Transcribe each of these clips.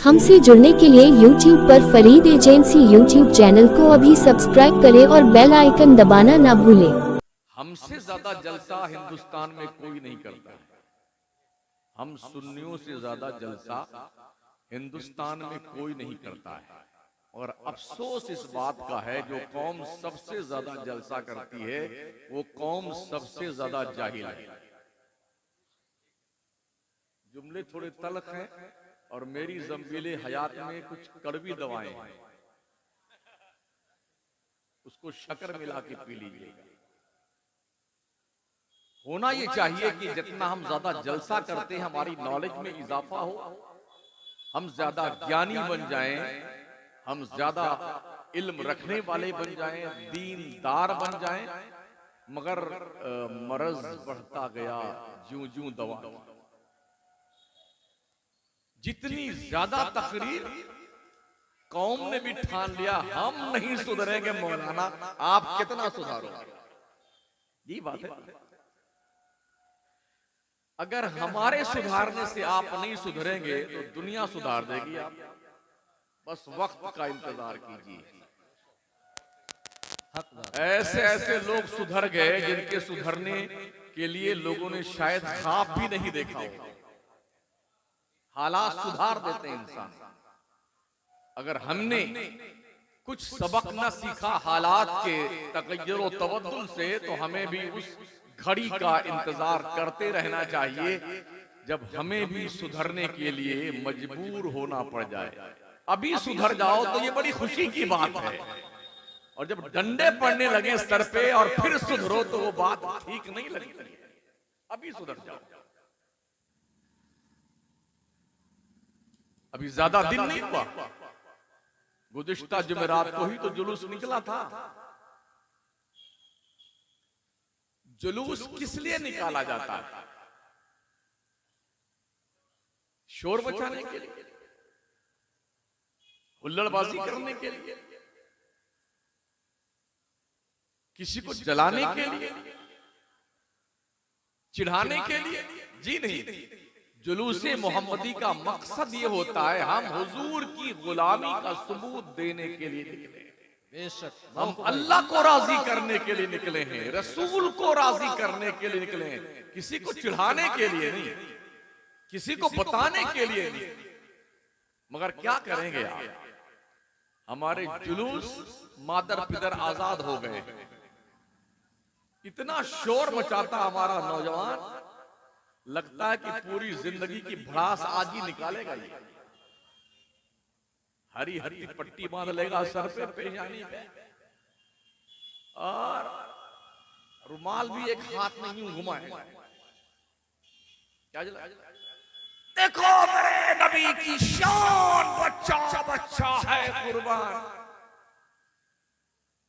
हमसे जुड़ने के लिए YouTube पर फरीद एजेंसी YouTube चैनल को अभी सब्सक्राइब करें और बेल आइकन दबाना ना भूलें। हमसे ज्यादा जलसा हिंदुस्तान में कोई नहीं करता है। हम सुन्नियों से ज्यादा जलसा हिंदुस्तान में कोई नहीं करता है। और अफसोस इस बात का है, जो कौम सबसे ज्यादा जलसा करती है वो कौम सबसे ज्यादा जाहिल है। जुमले थोड़े तल्ख हैं और मेरी जंबीले हयात में कुछ कड़वी दवाएं हैं, उसको शक्कर मिला के पी लीजिएगा। होना ये चाहिए कि जितना हम ज्यादा जलसा करते हैं हमारी नॉलेज में इजाफा हो, हम ज्यादा ज्ञानी बन जाएं, हम ज्यादा इल्म रखने वाले बन जाएं, दीनदार बन जाएं। मगर मरज बढ़ता गया ज्यों ज्यों दवा। जितनी ज्यादा तकरीर कौम ने भी ठान लिया हम नहीं सुधरेंगे मौलाना, आप कितना सुधारोगे? ये बात है। अगर हमारे सुधारने से आप नहीं सुधरेंगे तो दुनिया सुधार देगी। आप बस वक्त का इंतजार कीजिए। ऐसे ऐसे लोग सुधर गए जिनके सुधरने के लिए लोगों ने शायद ख्वाब भी नहीं देखा हो। हालात सुधार देते हैं इंसान। अगर हमने कुछ सबक न सीखा हालात के तगय्युर व तबद्दुल से, तो हमें भी उस घड़ी का इंतजार करते रहना चाहिए जब हमें भी सुधरने के लिए मजबूर होना पड़ जाए। अभी सुधर जाओ तो ये बड़ी खुशी की बात है, और जब डंडे पड़ने लगे सर पे और फिर सुधरो तो वो बात ठीक नहीं लगती। अभी सुधर जाओ। अभी ज्यादा दिन नहीं हुआ, गुज़िश्ता जुमेरात को ही तो जुलूस निकला था। जुलूस किस लिए निकाला जाता है? शोर मचाने के लिए, हुल्लड़बाजी करने के लिए, किसी को जलाने के लिए, चिढ़ाने के लिए? जी नहीं। जुलूसे मोहम्मदी का मकसद ये होता है, हम हुजूर की गुलामी का सबूत देने के लिए निकले। बेशक हम अल्लाह को राजी करने के लिए निकले हैं, रसूल को राजी करने के लिए निकले हैं, किसी को चिढ़ाने के लिए नहीं, किसी को बताने के लिए नहीं। मगर क्या करेंगे आप? हमारे जुलूस मादर पिदर आजाद हो गए। इतना शोर मचाता हमारा नौजवान, लगता है कि पूरी जिंदगी की भड़ास आज ही निकालेगा। ये हरी हरी पट्टी बांध लेगा सर पे, पेशानी पे, और रुमाल भी एक हाथ में यूं घुमाएगा। क्या जला? देखो मेरे नबी की शान, बच्चा बच्चा है कुर्बान।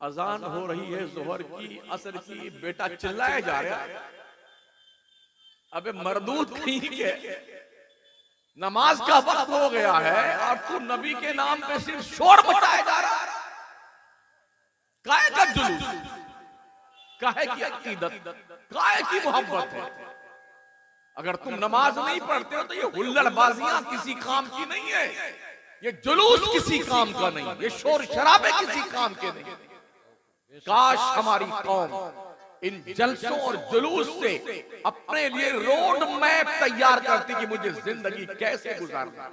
अजान हो रही है जोहर की, असर की, बेटा चिल्लाया जा रहा है। अबे मरदूद कहीं के, नमाज का वक्त हो गया है और तू नबी के नाम पे सिर्फ शोर मचाया जा रहा है। काहे का जुलूस, काहे की अकीदत, काहे की मोहब्बत है? अगर तुम नमाज नहीं पढ़ते हो तो ये हुल्लड़बाजियां किसी काम की नहीं है, ये जुलूस किसी काम का नहीं, ये शोर शराबे किसी काम के नहीं। काश हमारी कौम इन जलसों और जुलूस से अपने लिए रोड मैप तैयार करती कि मुझे जिंदगी कैसे गुजारना।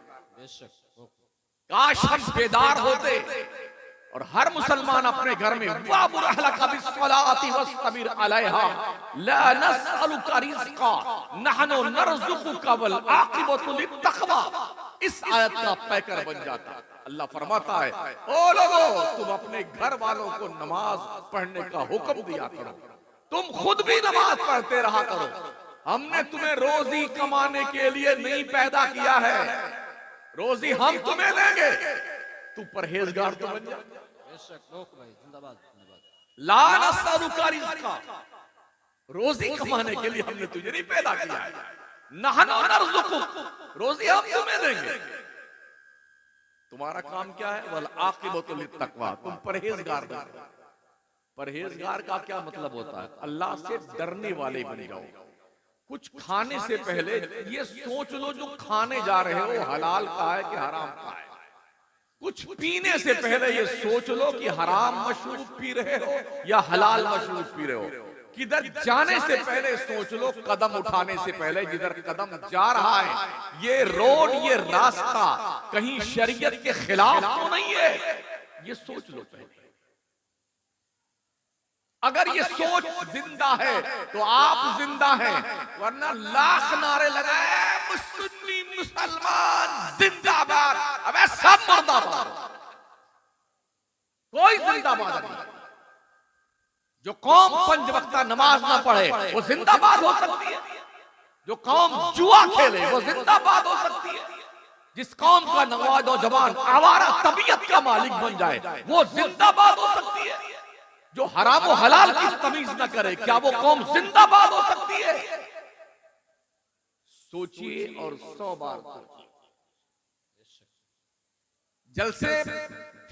काश हम बेदार होते और हर मुसलमान अपने घर में इस आयत का पैकर बन जाता। अल्लाह फरमाता है, ओ लोगों, तुम अपने घर वालों को नमाज पढ़ने का हुक्म दिया करो, तुम खुद भी नमाज पढ़ते रहा करो। हमने तुम्हें रोजी कमाने के लिए नहीं पैदा किया है, रोजी हम तुम्हें देंगे, तू परहेजगार तो बन जा। ला नस्अलुका रिज़्क़ा, रोजी कमाने के लिए हमने तुझे नहीं पैदा किया है। नहनु नर्ज़ुकुक, रोजी हम तुम्हें देंगे। तुम्हारा काम क्या है? वल आक़िबतु लित्तक़वा, तुम परहेजगार बनो। परहेजगार का क्या मतलब होता है? अल्लाह से डरने वाले बन जाओ। कुछ खाने से पहले ये सोच लो जो खाने जा रहे हो वो हलाल का है कि हराम का है। कुछ पीने से पहले ये सोच लो कि हराम मशरूब पी रहे हो या हलाल मशरूब पी रहे हो। किधर जाने से पहले सोच लो, कदम उठाने से पहले जिधर कदम जा रहा है ये रोड, ये रास्ता कहीं शरीयत के खिलाफ तो नहीं है, ये सोच लो पहले। अगर ये सोच जिंदा है तो आप जिंदा हैं, वरना लाख नारे लगाए सुन्नी मुसलमान जिंदाबाद, अबे सब मुर्दाबाद, कोई जिंदाबाद नहीं। जो कौम पंज वक्ता नमाज ना पढ़े वो जिंदाबाद हो सकती है, जो कौम जुआ खेले वो जिंदाबाद हो सकती है, जिस कौम का नौजवान आवारा तबीयत का मालिक बन जाए वो जिंदाबाद हो सकती है, जो हराम और हलाल की तमीज न करे क्या वो कौम जिंदाबाद हो सकती है? सोचिए और 100 बार सोचिए। जलसे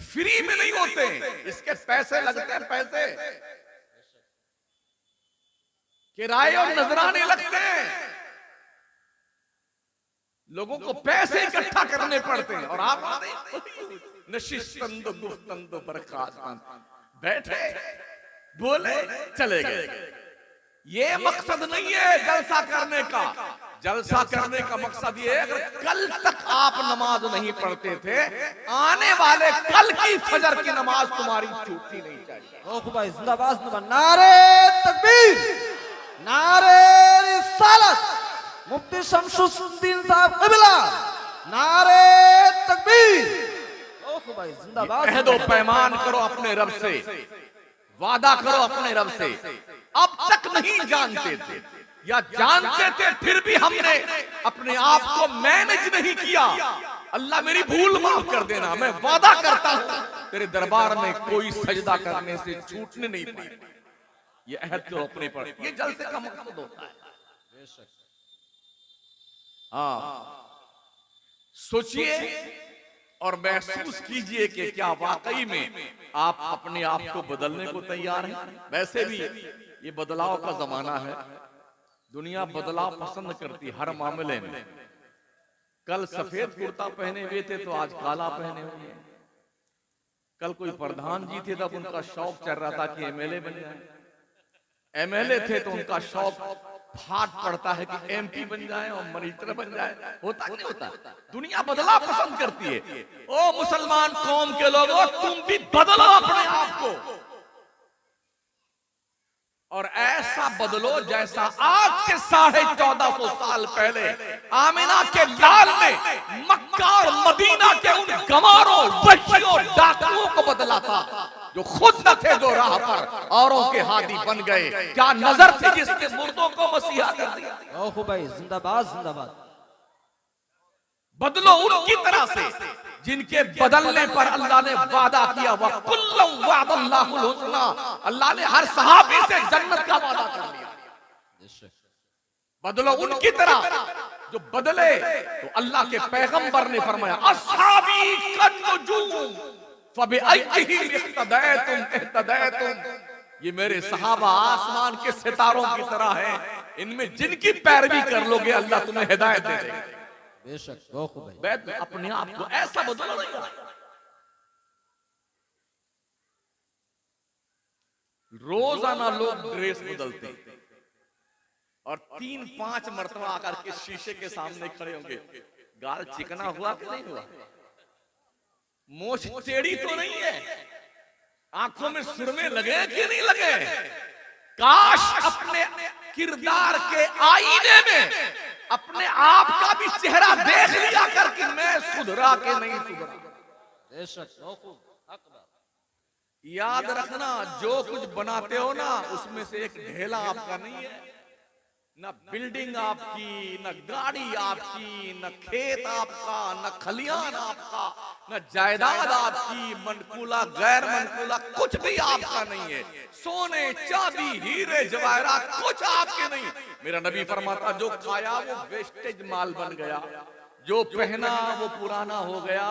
फ्री में नहीं होते, इसके पैसे लगते हैं, पैसे किराए और नजराने लगते हैं, लोगों को पैसे इकट्ठा करने पड़ते हैं। और आप नशिस्तंद गुफ्तंद बरखास्तंद, बैठे बोले चले गए। ये मकसद नहीं है जलसा करने का। जलसा करने का मकसद ये है, अगर कल तक आप नमाज नहीं पढ़ते थे, आने वाले कल की फजर की नमाज तुम्हारी छूटनी नहीं चाहिए। भाई जिंदाबाद, नारे तकबीर, नारे रिसालत, मुफ्ती शमसुद्दीन साहब क़िबला, नारे तकबीर। भाई जिंदाबाद। अहदो पैमान करो अपने रब से, वादा करो अपने रब से। अब तक नहीं जानते थे या जानते थे फिर भी हमने अपने आप को मैनेज नहीं किया। अल्लाह मेरी भूल माफ कर देना, मैं वादा करता हूं तेरे दरबार में कोई सजदा करने से छूटने नहीं पाए। ये अहद तो अपने पर, ये जलसे का मकसद होता है। हाँ, सोचिए और महसूस कीजिए कि क्या वाकई में आप अपने आप को बदलने को तैयार हैं। वैसे भी ये बदलाव का जमाना है, दुनिया बदलाव पसंद करती हर मामले में। कल सफेद कुर्ता पहने हुए थे तो आज काला पहने हुए हैं। कल कोई प्रधान जी थे तब उनका शौक चल रहा था कि एमएलए बन जाए, एमएलए थे तो उनका शौक फाट पड़ता है कि एमपी बन जाए और मनीटर बन जाए। होता नहीं होता, दुनिया बदलाव पसंद करती है। ओ मुसलमान कौम के लोगों, तुम भी बदलो अपने आप को, और ऐसा बदलो जैसा आज के 1450 साल पहले आमिना के लाल ने मक्का और मदीना के उन गमारों, वहशियों, डाकुओं को बदला था जो खुद न थे जो राह पर औरों के हादी बन गए। क्या नजर थी जिसने मुर्दों को मसीहा कर दिया। ओहो भाई जिंदाबाद, जिंदाबाद। बदलो उनकी तरह से जिनके बदलने पर अल्लाह ने वादा किया, वकुल्लु वअदल्लाहुल हुस्ना, अल्लाह ने हर सहाबी से जन्नत का वादा कर लिया। बदलो उनकी तरह जो बदले। तो अल्लाह के पैगंबर ने फरमाया, अस्हाबी कन्नुजूम फबिअय्यिहिम इक्तदैतुम इह्तदैतुम, ये मेरे सहाबा आसमान के सितारों की तरह हैं, इनमें जिनकी पैरवी कर लोगे अल्लाह तुम्हें हिदायत दे देगा। बेशक अपने आप को ऐसा बदलो नहीं। रोजाना लोग ड्रेस बदलते और 3-5 मरतबा आकर के शीशे के सामने खड़े होंगे। गाल चिकना हुआ कि नहीं हुआ, मोछ टेढ़ी तो नहीं है, आंखों में सुरमे लगे कि नहीं लगे। काश अपने किरदार के आईने में अपने आप का भी चेहरा देख लिया कर कि मैं सुधरा के नहीं सुधरा। याद रखना, जो कुछ बनाते हो ना उसमें से एक ढेला आपका नहीं है। न बिल्डिंग आपकी, न गाड़ी आपकी, न खेत आपका, न खलियान आपका, न जायदाद आपकी, मनकूला गैर मनकूला कुछ भी आपका नहीं है। सोने चांदी हीरे जवाहरात कुछ आपके नहीं। मेरा नबी फरमाता, जो खाया वो वेस्टेज माल बन गया, जो पहना वो पुराना हो गया,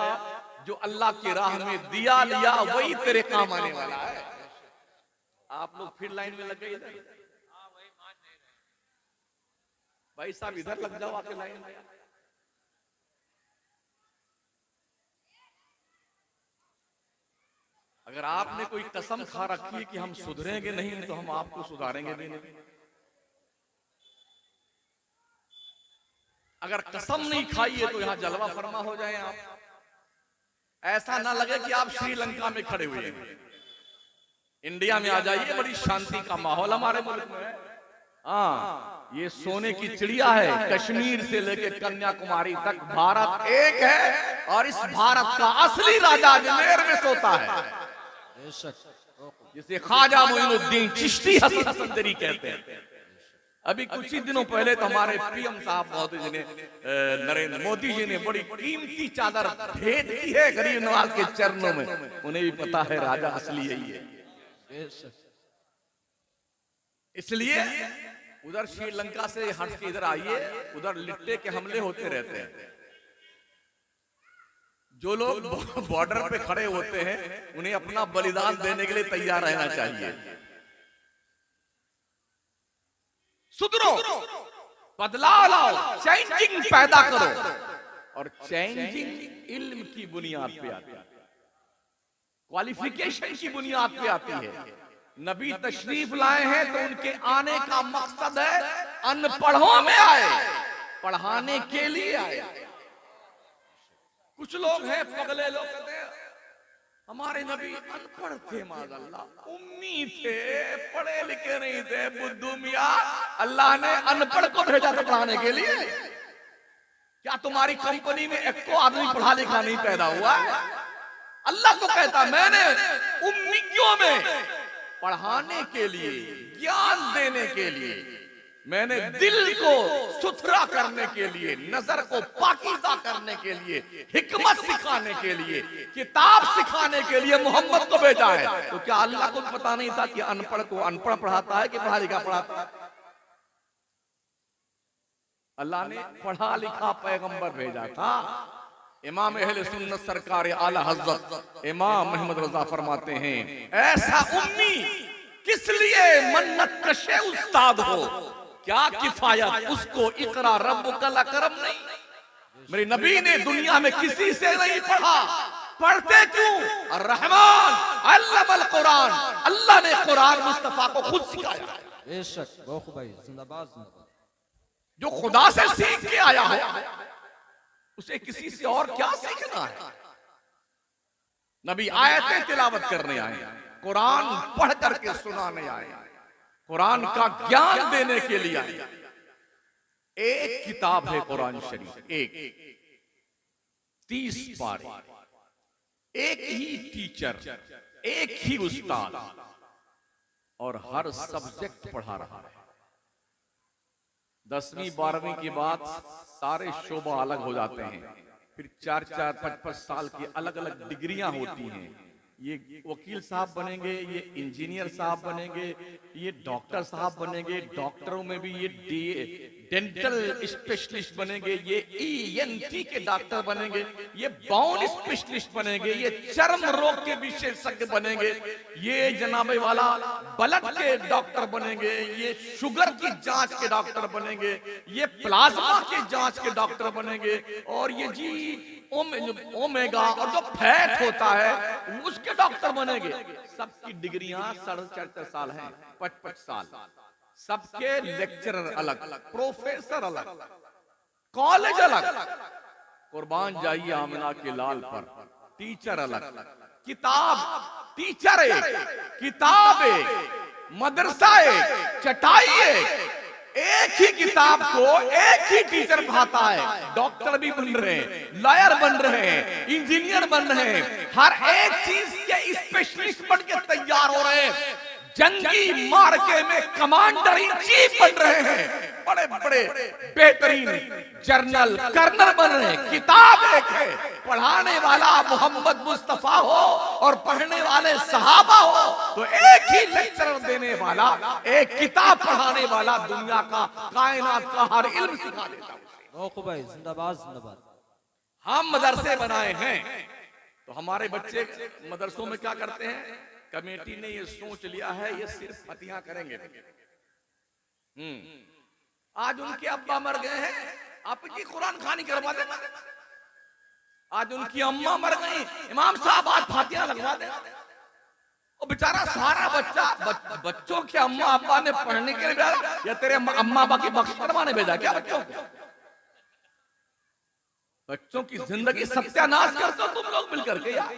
जो अल्लाह की राह में दिया लिया वही तेरे काम आने वाला है। आप लोग फिर लाइन में लग गए इधर। भाई साहब इधर लग जाओ आके लाइन में। अगर आपने कोई कसम खा रखी है कि हम सुधरेंगे नहीं तो हम आपको सुधारेंगे भी नहीं। अगर कसम नहीं खाई है तो यहां जलवा फरमा हो जाए आप, ऐसा ना लगे कि आप श्रीलंका में खड़े हुए हैं। इंडिया में आ जाइए, बड़ी शांति का माहौल हमारे मुल्क में है। हाँ, ये सोने की चिड़िया है। कश्मीर से लेकर कन्याकुमारी तक भारत एक है और इस भारत का असली राजा अजमेर में सोता है, जिसे ख्वाजा मोइनुद्दीन चिश्ती हसन संदरी कहते हैं। अभी कुछ ही दिनों पहले तो हमारे पीएम साहब मोदी जी ने, नरेंद्र मोदी जी ने बड़ी कीमती चादर भेंट की है गरीब नवाज के चरणों में। उन्हें भी पता है राजा असली यही है। इसलिए उधर श्रीलंका से हट के इधर आइए, उधर लिट्टे के हमले होते रहते हैं। जो लोग बॉर्डर पे खड़े होते हैं उन्हें अपना बलिदान देने के लिए तैयार रहना चाहिए। सुधरो, बदलाव लाओ, चेंजिंग पैदा करो, और चेंजिंग इल्म की बुनियाद पे आती है, क्वालिफिकेशन की बुनियाद पे आती है। नबी तशरीफ लाए हैं तो उनके आने का मकसद है अनपढ़ों में आए, पढ़ाने के लिए आए। कुछ लोग हैं पगले लोग, कहते हैं हमारे नबी अनपढ़ थे, माज़अल्लाह उम्मी थे, पढ़े लिखे नहीं थे। बुद्धू मियां, अल्लाह ने अनपढ़ को भेजा था पढ़ाने के लिए। क्या तुम्हारी कंपनी में एक को आदमी पढ़ा लिखा नहीं पैदा हुआ है? अल्लाह को कहता मैंने उम्मियों में पढ़ाने के लिए, ज्ञान देने के लिए, मैंने दिल को सुथरा करने के लिए, नजर को पाकीज़ा करने के लिए, हिकमत सिखाने के लिए, किताब सिखाने के लिए मोहम्मद को भेजा है। तो क्या अल्लाह को पता नहीं था कि अनपढ़ को अनपढ़ पढ़ाता है कि पढ़ा लिखा पढ़ाता है? अल्लाह ने पढ़ा लिखा पैगंबर भेजा था। इमाम अहले सुन्नत सरकार आला हज़रत इमाम मोहम्मद रज़ा फरमाते हैं, ऐसा उम्मी किस लिए मन्नत कशे उस्ताद हो, क्या किफायत उसको इकरा रब्बुकल अकरम नहीं। मेरे नबी ने दुनिया में किसी से नहीं पढ़ा, पढ़ते क्यों? अर्रहमान अल्लमल कुरान, अल्लाह ने कुरान मुस्तफा को खुद सिखाया। बेशक बहुत भाई, जिंदाबाद जिंदाबाद। जो खुदा से सीख के आया हो उसे किसी से और क्या सीखना है? नबी आयतें तिलावत करने आए, कुरान पढ़ करके सुनाने आए, कुरान का ज्ञान देने के लिए आए। एक किताब है कुरान शरीफ, एक 30 पारे, एक ही टीचर, एक ही उस्ताद, और हर सब्जेक्ट पढ़ा रहा है। 10वीं 12वीं के बाद सारे शोबा अलग हो जाते हैं, फिर 4-4 5-5 साल की अलग अलग डिग्रियां होती हैं। ये वकील साहब बनेंगे, ये इंजीनियर साहब बनेंगे, ये डॉक्टर साहब बनेंगे, डॉक्टरों में भी ये डेंटल स्पेशलिस्ट बनेंगे, ये ENT के डॉक्टर बनेंगे, ये बाउन स्पेशलिस्ट बनेंगे, ये चर्म रोग के विशेषज्ञ बनेंगे, ये जनाबे वाला ब्लड के डॉक्टर बनेंगे, ये शुगर की जांच के डॉक्टर बनेंगे, ये प्लाज्मा के जांच के डॉक्टर बनेंगे, और ये जी ओमेगा और जो फैट होता है उसके डॉक्टर बनेंगे। सबकी डिग्रियां 4.5 साल हैं, 5-5 साल। सबके लेक्चरर अलग, प्रोफेसर अलग, कॉलेज अलग। कुर्बान जाइए आमिना के लाल पर, टीचर अलग, किताब टीचर एक, किताब एक, मदरसा एक, चटाई एक ही किताब को एक ही टीचर पढ़ाता है। डॉक्टर भी बन रहे हैं, लॉयर बन रहे हैं, इंजीनियर बन रहे हैं, हर एक चीज के स्पेशलिस्ट बन के तैयार हो रहे हैं। जंगी मार्के में कमांडर इन चीफ बन रहे हैं, बड़े बड़े बेहतरीन जनरल कर्नल बन रहे हैं। किताब एक है, पढ़ाने वाला मोहम्मद मुस्तफा हो और पढ़ने वाले सहाबा हो, तो एक ही लेक्चरर देने वाला, एक किताब पढ़ाने वाला दुनिया का, कायनात का हर इल्म सिखा देता है। भाई जिंदाबाद जिंदाबाद। हम मदरसे बनाए हैं तो हमारे बच्चे मदरसों में क्या करते हैं? कमेटी ने ये सोच लिया है ये सिर्फ फतिहा करेंगे। आज उनके अब्बा मर गए हैं, आपकी कुरान खानी करवा दे। आज उनकी अम्मा मर गई, इमाम साहब आज फातिहा लगवा दे। और बेचारा सारा बच्चों के अम्मा अब्बा ने पढ़ने के लिए भेजा या तेरे अम्मा अब्बा की बख्श करवाने भेजा क्या बच्चों को? बच्चों की जिंदगी सत्यानाश करते हो तुम लोग मिलकर के यार।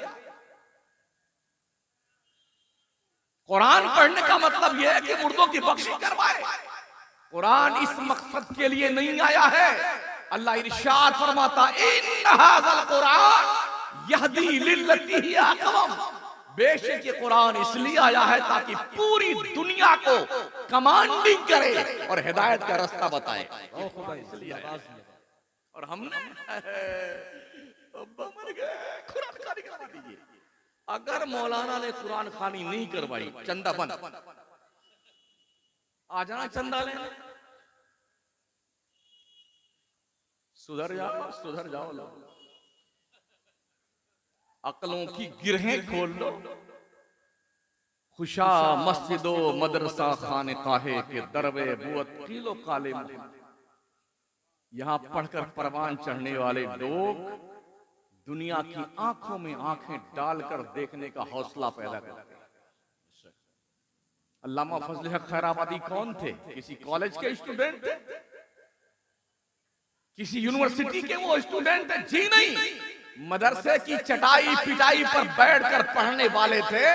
कुरान पढ़ने का मतलब यह है कि मुर्दों की बख्शिश करवाए। कुरान इस मकसद के लिए नहीं आया है। अल्लाह इरशाद फरमाता इन्न हाज़ल कुरान यहदी लिल्लती ही अक़वम। बेशक ये कुरान इसलिए आया है ताकि पूरी दुनिया को कमांडिंग करे और हिदायत का रास्ता बताए। और हमने अब्बा मर गए, कुरान खानी करवा दीजिए। अगर मौलाना ने कुरान खानी नहीं करवाई, चंदा बंद, आ जाना चंदा लेने। सुधर जाओ लोग, अकलों की गिरहें खोल लो। खुशा मस्जिदो मदरसा खाने काहे के दरवे बुअत किलो काले मुंह। यहां पढ़कर परवान चढ़ने वाले लोग दुनिया की आंखों में आंखें डालकर देखने का हौसला पैदा करते हैं। अल्लामा फजल हक खैराबादी कौन थे? किसी कॉलेज के स्टूडेंट थे? किसी यूनिवर्सिटी के वो स्टूडेंट थे? जी नहीं, मदरसे की चटाई पिटाई पर बैठकर पढ़ने वाले थे।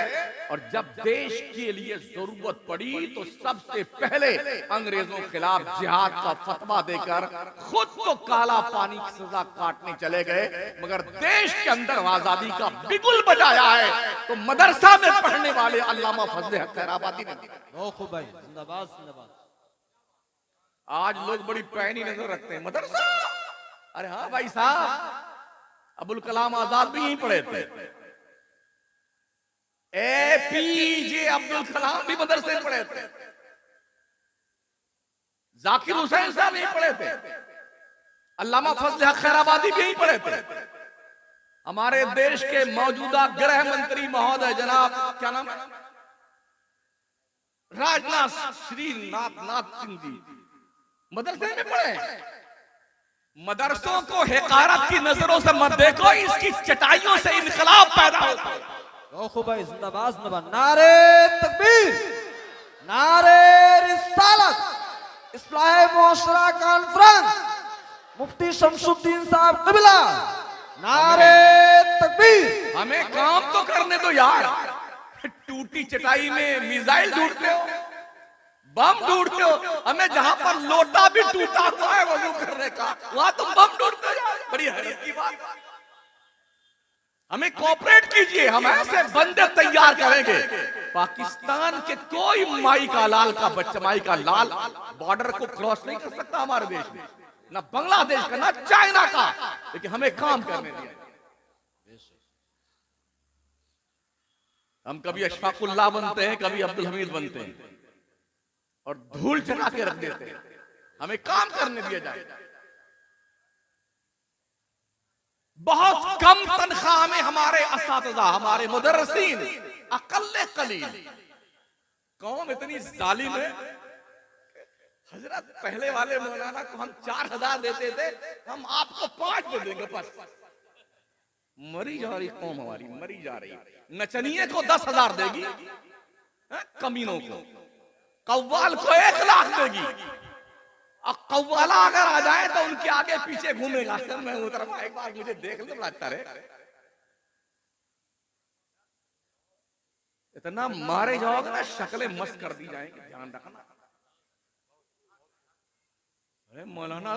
और जब देश के लिए जरूरत पड़ी तो सबसे पहले अंग्रेजों के खिलाफ जिहाद का फतवा देकर खुद तो काला पानी की सजा काटने चले गए, मगर देश के अंदर आजादी का बिगुल बजाया है तो मदरसा में पढ़ने वाले अल्लामा फजल हक खैराबादी ने। जिंदाबाद जिंदाबाद। आज लोग बड़ी पैनी नजर रखते हैं मदरसा। अरे हाँ भाई साहब, अबुल कलाम आजाद भी यहीं पढ़े थे, APJ अब्दुल कलाम भी मदरसे में पढ़े थे, जाकिर हुसैन साहब यहीं पढ़े थे, अल्लामा फजल हक खैराबादी भी यहीं पढ़े थे। हमारे देश के मौजूदा गृह मंत्री महोदय जनाब क्या नाम है, राजनाथ सिंह जी मदरसे में पढ़े। मदरसों को हिकारत की नजरों से मत देखो, इसकी चटाइयों से इनकलाब पैदा होता है। भाई जिंदाबाद जिंदाबाद। नारे तकबीर, नारे रिसालत, इस्लाह मुआशरा कॉन्फ्रेंस, मुफ्ती शमसुद्दीन साहब क़िबला, नारे तकबीर। हमें काम तो करने दो यार। टूटी चटाई में मिसाइल ढूंढते हो, बम ढूंढते हो। हमें जहां पर लोटा भी टूटा हुआ है वजू करने का, वहां तुम बम ढूंढते हो। बड़ी हैरत की बात। हमें कोऑपरेट कीजिए, हम ऐसे बंदे तैयार करेंगे। पाकिस्तान के कोई माई का लाल का बच्चा, माई का लाल बॉर्डर को क्रॉस नहीं कर सकता हमारे देश में, ना बांग्लादेश का, ना चाइना का। लेकिन हमें काम करने दिया। हम कभी अशफाकुल्लाह बनते हैं, कभी अब्दुल हमीद बनते हैं और धूल चढ़ा के रख देते हैं। हमें काम करने दिया जाए। बहुत कम तनख्वाह में हमारे असातिज़ा, हमारे मुदर्रिसीन अक़ल्ले कलील। कौम इतनी जालिम है, हजरत पहले वाले मौलाना को हम 4000 देते थे, हम आपको 5 दे देंगे बस। मरी जा रही कौम हमारी, मरी जा रही। नचनिए को 10,000 देगी, कमीनों को, कव्वाल को 1 लाख देगी। और कव्वाला अगर आ जाए तो उनके आगे पीछे घूमेगा। मैं उतर एक बार मुझे देख ले, बड़ा अच्छा रहे। इतना मारे जाओगे ना, शक्लें मस्त कर दी जाएंगी, ध्यान रखना। अरे मौलाना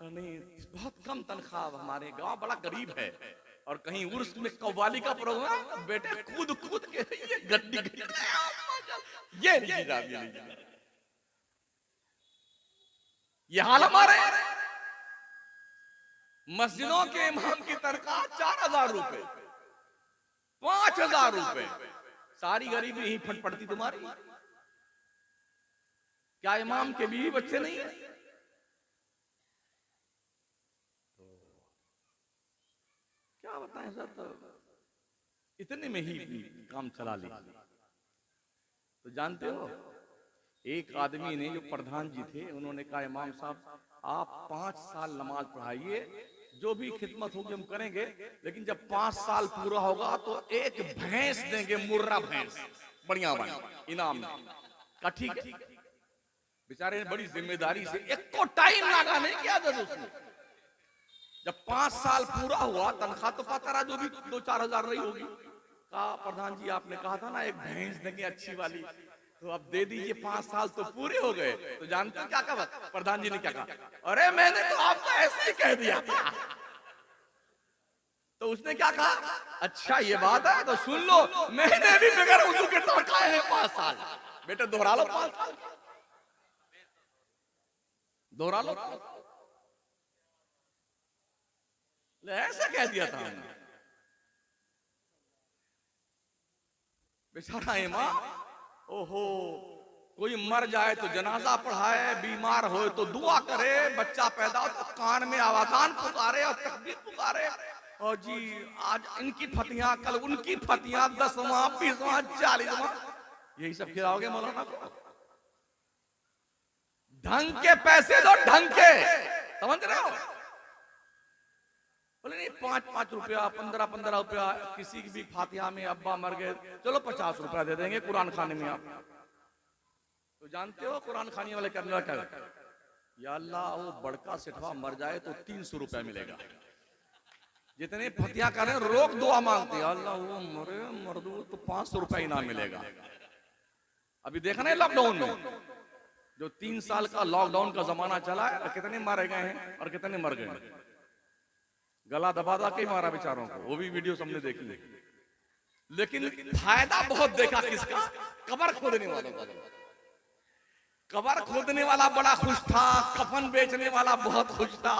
नहीं, बहुत कम तनख्वाह, हमारे गांव बड़ा गरीब है और कहीं उर्स में कव्वाली का प्रोग्राम, बेटे कूद कूद के ये गड्डी ये हाल हमारे। मस्जिदों के इमाम की तनख्वाह 4000 रुपए, 5000 रुपए। सारी गरीबी यही फट पड़ती तुम्हारी। क्या इमाम के बीवी बच्चे नहीं है? क्या बताएं सर, तो इतने में ही काम चला लिया। तो जानते हो एक आदमी ने, जो प्रधान जी थे, उन्होंने कहा इमाम साहब आप 5 साल नमाज पढ़ाइए, जो भी खिदमत होगी हम करेंगे, लेकिन जब 5 साल पूरा होगा तो एक भैंस देंगे, मुर्रा भैंस, बढ़िया बनी इनाम में। कहा ठीक है। बेचारे ने बड़ी जिम्मेदारी से, एक को टाइम लगाने की आदत उसने। जब 5 साल पूरा हुआ, तनख्वाह तो पता रहा जो भी 2-4 हजार रही होगी। कहा प्रधान जी आपने कहा था ना एक भैंस देंगे अच्छी वाली, तो अब दे दीजिए, 5 साल तो पूरे हो गए। तो जानते हो क्या कहा प्रधान जी ने? क्या कहा? अरे मैंने तो आपको ऐसे ही कह दिया था। तो उसने क्या कहा, अच्छा ये बात है तो सुन लो, मैंने भी बगैर उर्दू के तड़काए हैं 5 साल। बेटे दोहरा लो 5 साल, दोहरा लो। ऐसे कह दिया था हमने। बेचारा इमाम, ओहो, कोई मर जाए तो जनाजा पढ़ाए, बीमार हो तो दुआ करे, बच्चा पैदा हो तो कान में आवाजान पुकारे और तकबीर पुकारे, और जी आज इनकी फतियां, कल उनकी फतियां, 10वां 20वां 40वां, यही सब खिलाओगे मौलाना को? ढंग के पैसे दो, ढंग के, समझ रहे हो? बोले नहीं 5-5 रुपया, 15-15 रुपया, किसी की भी फातिहा में अब्बा मर गए, चलो 50 रुपया दे देंगे कुरान खाने में। आप तो जानते हो कुरान खाने वाले करने वाला क्या, या अल्लाह वो बड़का सेठवा मर जाए तो 300 रुपया मिलेगा। जितने फतिहा कर रहे हैं रोक दुआ मांगते, अल्लाह वो मरे मर्दू तो 500 रुपया इनाम मिलेगा। अभी देखना है लॉकडाउन में, जो 3 साल का लॉकडाउन का जमाना चला है, कितने मारे गए हैं और कितने मर गए। गला दबा के मारा बेचारों को, वो भी वीडियो हमने देखी। लेकिन फायदा बहुत देखा किसका? कब्र खोदने वालों का। कब्र खोदने वाला बड़ा खुश था, कफन बेचने वाला बहुत खुश था,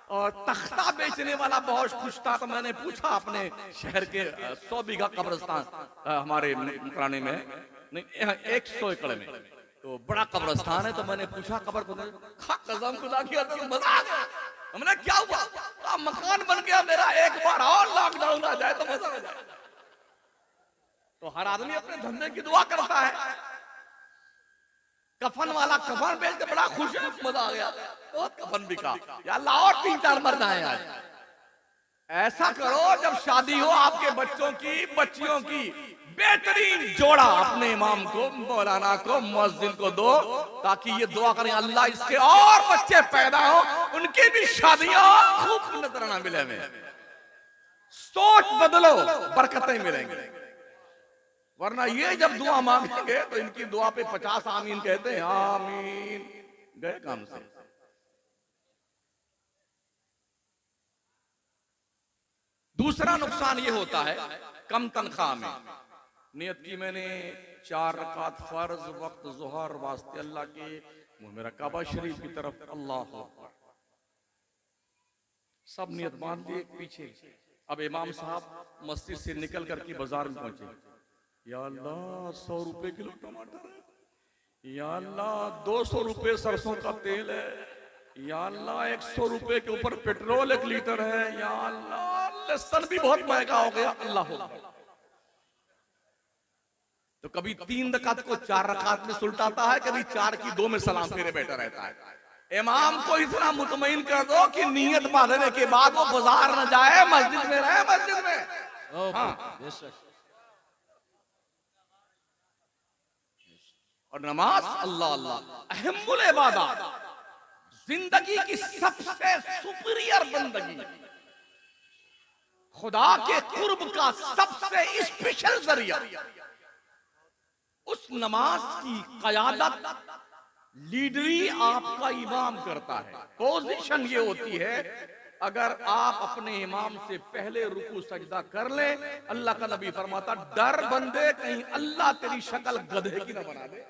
और तख्ता बेचने वाला बहुत खुश था। तो मैंने पूछा अपने शहर के 100 बीघा कब्रिस्तान हमारे मुकराने में, नहीं 100 एकड़ में, तो बड़ा कब्रिस्तान है। तो मैंने पूछा कब्र खोदने, कसम खुदा की मजा आ गया। हमने क्या हुआ? मकान बन गया मेरा, एक बार और लॉकडाउन आ जाए तो मजा आ जाए। तो हर आदमी अपने धंधे की दुआ करता है। कफन वाला कफन बेच के बड़ा खुश है, मजा आ गया, बहुत कफन बिका, या अल्लाह और 3-4 मरना है आज। ऐसा करो जब शादी हो आपके बच्चों की, बच्चियों की, बेहतरीन जोड़ा अपने इमाम को, मौलाना को, मुअज्जिन को दो, ताकि ये दुआ करें अल्लाह इसके और बच्चे पैदा हो, उनकी भी शादियां खूब नजराना मिले में। सोच बदलो, बरकतें मिलेंगी। वरना ये जब दुआ मांगेंगे तो इनकी दुआ पे 50 आमीन कहते हैं, आमीन, गए काम से। दूसरा नुकसान ये होता है कम तनख्वाह में। नियत की मैंने 4 रकात फर्ज वक्त ज़ोहर वास्ते अल्लाह के, मेरा काबा शरीफ की तरफ, अल्लाह अकबर, सब नियत मान ली पीछे। अब इमाम साहब मस्जिद से निकल करके बाजार में पहुंचे, या अल्लाह 100 रुपए किलो टमाटर है, या अल्लाह 200 रुपए सरसों का तेल है, या अल्लाह 100 रुपए के ऊपर पेट्रोल 1 लीटर है, या अल्लाह लहसुन भी बहुत महंगा हो गया, अल्लाह। तो कभी 3 रकात को 4 रकात में सुलटाता है, कभी 4 की 2 में सलाम फेरे बैठा रहता है। इमाम को इतना मुतमईन कर दो कि नियत बांधने के बाद वो बाजार न जाए, मस्जिद में रहे, मस्जिद में। हाँ, और नमाज अल्लाह अल्लाह अहमुल इबादत, जिंदगी की सबसे सुपीरियर बंदगी, खुदा के कुर्ब का सबसे स्पेशल जरिया। उस नमाज की क़यादत, लीडरी आपका इमाम करता है। पोजीशन ये होती है, अगर आप अपने इमाम से पहले रुकू सजदा कर ले, अल्लाह का नबी फरमाता, डर बंदे कहीं अल्लाह तेरी शक्ल गधे की न बना दे।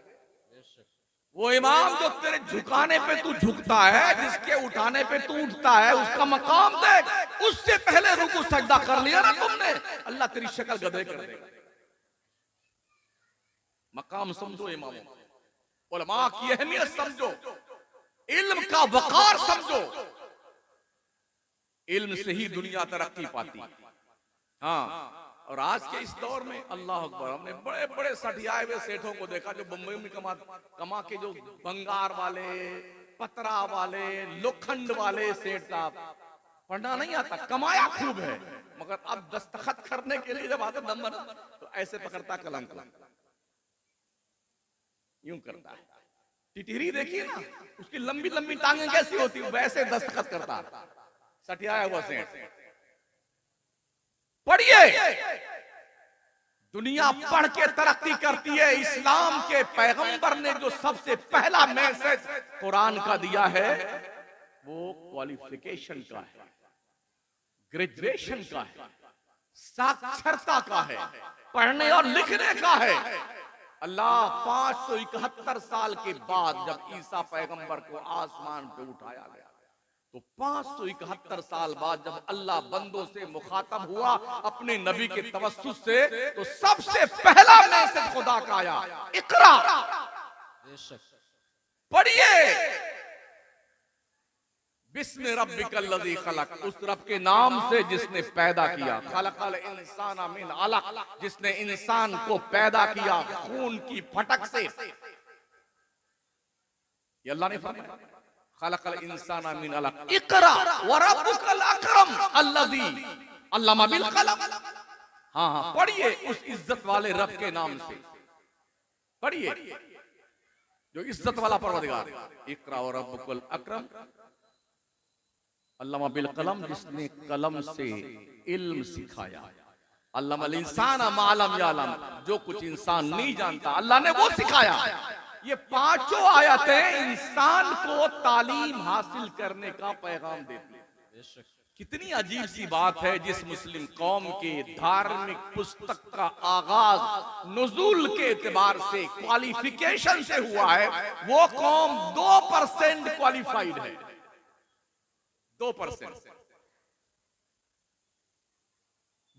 वो इमाम जो तेरे झुकाने पे तू झुकता है, जिसके उठाने पे तू उठता है, उसका मकाम देख, उससे पहले रुकू सजदा कर लिया ना तुमने, अल्लाह तेरी शक्ल गधे कर देगा। मकाम समझो इमामों, उलमा की अहमियत समझो, इल्म का वकार समझो। इल्म से ही दुनिया तरक्की पाती। हाँ, और आज के इस दौर में अल्लाह अकबर, हमने बड़े बड़े सठियाए हुए सेठों को देखा जो बम्बई में कमा के जो बंगार वाले, पतरा वाले, लोखंड वाले सेठ साहब, पढ़ना नहीं आता, कमाया खूब है, मगर अब दस्तखत करने के लिए जब आता नंबर तो ऐसे पकड़ता कलम को, यूं करता है। टिटरी देखिए ना, उसकी लंबी लंबी टांगे कैसी होती है, वैसे दस्तखत करता सठियाया हुआ सेठ। पढ़िए, दुनिया पढ़ के तरक्की करती है। इस्लाम के पैगंबर ने जो सबसे पहला मैसेज कुरान का दिया है वो क्वालिफिकेशन का है, ग्रेजुएशन का है, साक्षरता का है, पढ़ने और लिखने का है। अल्लाह 571 साल के बाद जब ईसा पैगंबर को आसमान पे उठाया गया, तो 571 साल बाद जब अल्लाह बंदों से मुखातब हुआ अपने नबी के तवस्सुस से, तो सबसे पहला मैसेज खुदा का आया, इकरा, पढ़िए, बिस्मि रब्बिकल्लज़ी खलक, उस रब के नाम से जिसने पैदा किया, खलक़ल इंसाना मिन अलक़, जिसने इंसान को पैदा किया खून की फटक से। ये अल्लाह ने फरमाया, खलक़ल इंसाना मिन अलक़, इक़रा व रब्बुकल अकरम अल्लज़ी अल्लमा बिल क़लम। हाँ हाँ, पढ़िए उस इज्जत वाले रब के नाम से, पढ़िए जो इज्जत वाला परवरदिगार। इक़रा व रब्बुकल अकरम अल्लामा बिल कलम, जिसने कलम से इल्म सिखाया। अल्लामल इंसान मा लम यअलम, जो कुछ इंसान नहीं जानता अल्लाह ने वो सिखाया। ये पांचों आयतें इंसान को तालीम हासिल करने का पैगाम देती है। कितनी अजीब सी बात है, जिस मुस्लिम कौम के धार्मिक पुस्तक का आगाज नुज़ूल के एतबार से क्वालिफिकेशन से हुआ है, वो कौम 2% क्वालिफाइड है, 2%।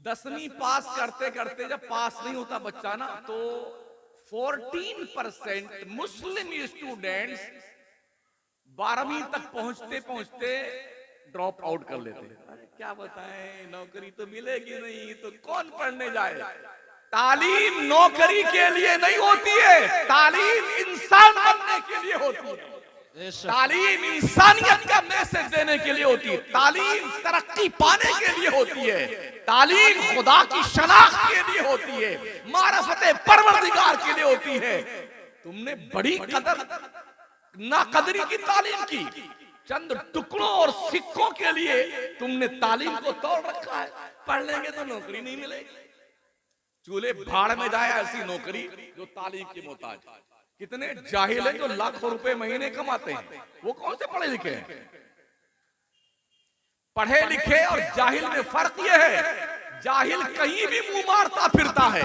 10वीं पास करते करते जब पास नहीं होता बच्चा ना, तो 14% मुस्लिम स्टूडेंट्स 12वीं तक पहुंचते पहुंचते ड्रॉप आउट कर लेते हैं। अरे क्या बताएं, नौकरी तो मिलेगी नहीं तो कौन पढ़ने जाए। तालीम नौकरी के लिए नहीं होती है, तालीम इंसान बनने के लिए होती है। तालीम इंसानियत का मैसेज देने के लिए होती है, तालीम तरक्की पाने के लिए होती है, तालीम खुदा की शनाख्त के लिए होती है, मारफते परवरदिगार के लिए होती है। तुमने बड़ी कदर ना कदरी की तालीम की, चंद टुकड़ों और सिक्कों के लिए तुमने तालीम को तोड़ रखा है। पढ़ लेंगे तो नौकरी नहीं मिलेगी, चूल्हे भाड़ में जाए ऐसी नौकरी जो तालीम की मोहताज। कितने जाहिल हैं जो लाखों रुपए महीने कमाते हैं, वो कौन से पढ़े लिखे हैं। पढ़े लिखे और जाहिल में फर्क ये है, जाहिल कहीं भी मुंह मारता फिरता है,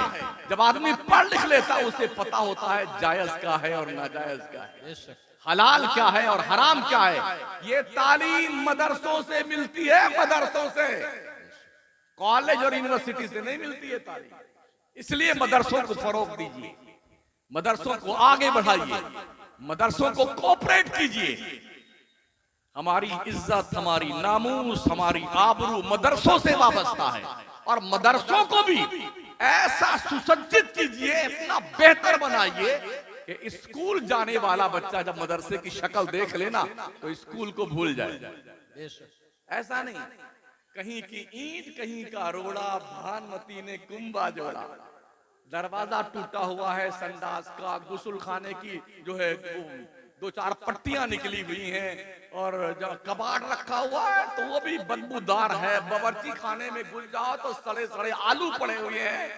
जब आदमी पढ़ लिख लेता उसे पता होता है जायज क्या है और नाजायज क्या है, हलाल क्या है और हराम क्या है। ये तालीम मदरसों से मिलती है, मदरसों से, कॉलेज और यूनिवर्सिटी से नहीं मिलती है तालीम। इसलिए मदरसों को फरोग दीजिए, मदरसों को आगे बढ़ाइए, मदरसों को कोऑपरेट कीजिए। हमारी इज्जत, हमारी नामूस, हमारी आबरू मदरसों से वाबस्ता है, और मदरसों को भी ऐसा सुसज्जित कीजिए, इतना बेहतर बनाइए कि स्कूल जाने वाला बच्चा जब मदरसे की शक्ल देख लेना तो स्कूल को भूल जाए। ऐसा नहीं कहीं की ईंट कहीं का रोड़ा, भानमती ने कुंबा जोड़ा, दरवाजा टूटा हुआ है संडास का, गुस्ल खाने की जो है 2-4 पट्टियां निकली हुई हैं, और जब कबाड़ रखा हुआ है तो वो भी बदबूदार है, बावर्ची खाने में घुस जाओ तो सड़े सड़े आलू पड़े हुए हैं,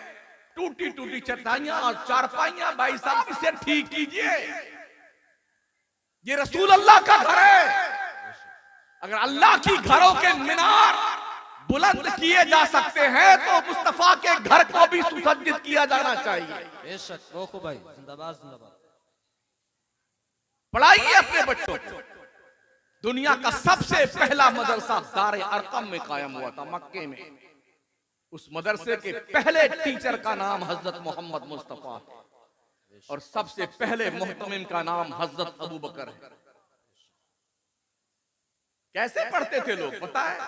टूटी टूटी चटाइयां और चारपाइयां। भाई साहब इसे ठीक कीजिए, ये रसूल अल्लाह का घर है। अगर अल्लाह की घरों के मीनार बुलंद किए जा सकते हैं तो मुस्तफा के घर को भी सुसज्जित किया जाना चाहिए। बेशक रोको भाई, जिंदाबाद जिंदाबाद। पढ़ाइए अपने बच्चों को। दुनिया का सबसे पहला मदरसा दारे अरकम में कायम हुआ था, मक्के में। उस मदरसे के पहले टीचर का नाम हजरत मोहम्मद मुस्तफा, और सबसे पहले मुहतमिम का नाम हजरत अबू बकर है। कैसे पढ़ते थे लोग पता है?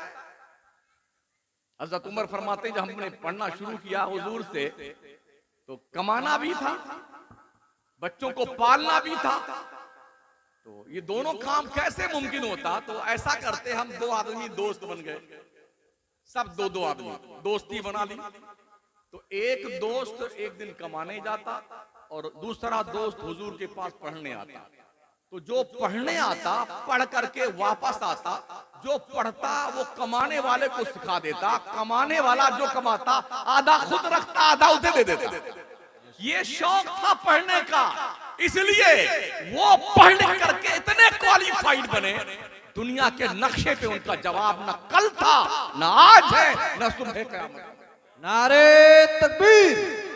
हज़रत उमर फरमाते हैं, जब हमने पढ़ना शुरू किया हुजूर से, तो कमाना भी था, बच्चों को पालना भी था। तो ये दोनों काम कैसे मुमकिन होता? तो ऐसा करते, हम दो आदमी दोस्त बन गए, सब दो आदमी दोस्ती बना ली। तो एक दोस्त एक दिन कमाने जाता और दूसरा दोस्त हुजूर के पास पढ़ने आता। तो जो पढ़ने आता पढ़ करके वापस आता, जो पढ़ता वो कमाने वाले को सिखा देता, कमाने वाला जो कमाता आधा खुद रखता, आधा उसे दे देता। ये शौक था पढ़ने का, इसलिए वो पढ़ने करके इतने क्वालिफाइड बने, दुनिया के नक्शे पे उनका जवाब न कल था, न आज है, न सुबह क़यामत। नारे तकबीर।